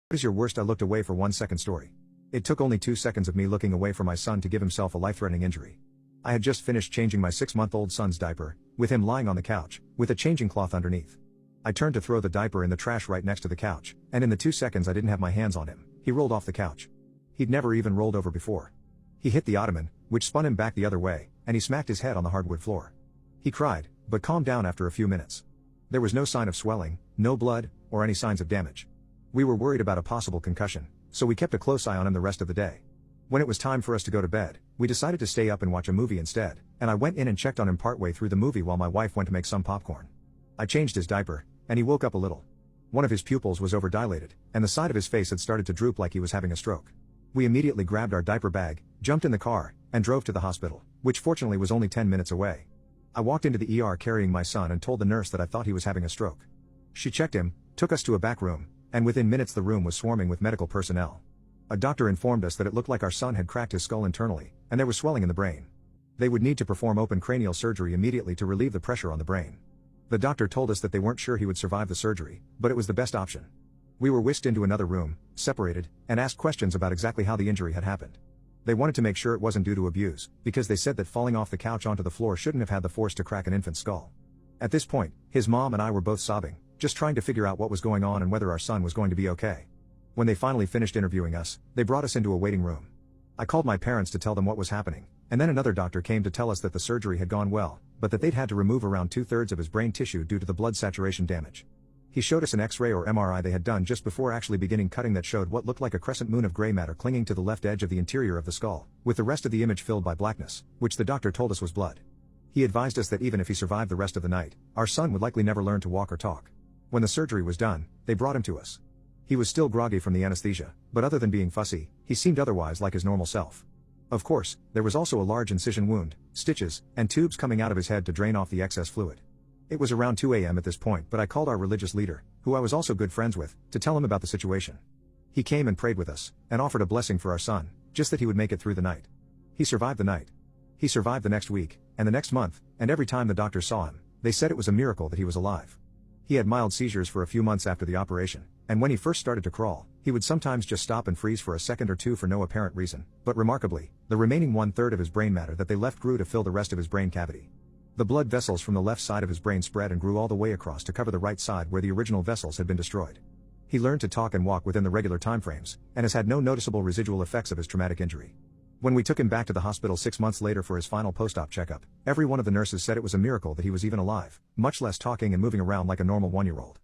What is your worst? I looked away for 1 second story. It took only 2 seconds of me looking away from my son to give himself a life-threatening injury. I had just finished changing my 6-month-old son's diaper, with him lying on the couch, with a changing cloth underneath. I turned to throw the diaper in the trash right next to the couch, and in the 2 seconds I didn't have my hands on him, he rolled off the couch. He'd never even rolled over before. He hit the ottoman, which spun him back the other way, and he smacked his head on the hardwood floor. He cried, but calmed down after a few minutes. There was no sign of swelling, no blood, or any signs of damage. We were worried about a possible concussion, so we kept a close eye on him the rest of the day. When it was time for us to go to bed, we decided to stay up and watch a movie instead, and I went in and checked on him partway through the movie while my wife went to make some popcorn. I changed his diaper, and he woke up a little. One of his pupils was overdilated, and the side of his face had started to droop like he was having a stroke. We immediately grabbed our diaper bag, jumped in the car, and drove to the hospital, which fortunately was only 10 minutes away. I walked into the ER carrying my son and told the nurse that I thought he was having a stroke. She checked him, took us to a back room, and within minutes the room was swarming with medical personnel. A doctor informed us that it looked like our son had cracked his skull internally, and there was swelling in the brain. They would need to perform open cranial surgery immediately to relieve the pressure on the brain. The doctor told us that they weren't sure he would survive the surgery, but it was the best option. We were whisked into another room, separated, and asked questions about exactly how the injury had happened. They wanted to make sure it wasn't due to abuse, because they said that falling off the couch onto the floor shouldn't have had the force to crack an infant's skull. At this point, his mom and I were both sobbing, just trying to figure out what was going on and whether our son was going to be okay. When they finally finished interviewing us, they brought us into a waiting room. I called my parents to tell them what was happening, and then another doctor came to tell us that the surgery had gone well, but that they'd had to remove around 2/3 of his brain tissue due to the blood saturation damage. He showed us an X-ray or MRI they had done just before actually beginning cutting that showed what looked like a crescent moon of gray matter clinging to the left edge of the interior of the skull, with the rest of the image filled by blackness, which the doctor told us was blood. He advised us that even if he survived the rest of the night, our son would likely never learn to walk or talk. When the surgery was done, they brought him to us. He was still groggy from the anesthesia, but other than being fussy, he seemed otherwise like his normal self. Of course, there was also a large incision wound, stitches, and tubes coming out of his head to drain off the excess fluid. It was around 2 a.m. at this point, but I called our religious leader, who I was also good friends with, to tell him about the situation. He came and prayed with us, and offered a blessing for our son, just that he would make it through the night. He survived the night. He survived the next week, and the next month, and every time the doctors saw him, they said it was a miracle that he was alive. He had mild seizures for a few months after the operation, and when he first started to crawl, he would sometimes just stop and freeze for a second or two for no apparent reason, but remarkably, the remaining 1/3 of his brain matter that they left grew to fill the rest of his brain cavity. The blood vessels from the left side of his brain spread and grew all the way across to cover the right side where the original vessels had been destroyed. He learned to talk and walk within the regular timeframes, and has had no noticeable residual effects of his traumatic injury. When we took him back to the hospital 6 months later for his final post-op checkup, every one of the nurses said it was a miracle that he was even alive, much less talking and moving around like a normal 1-year-old.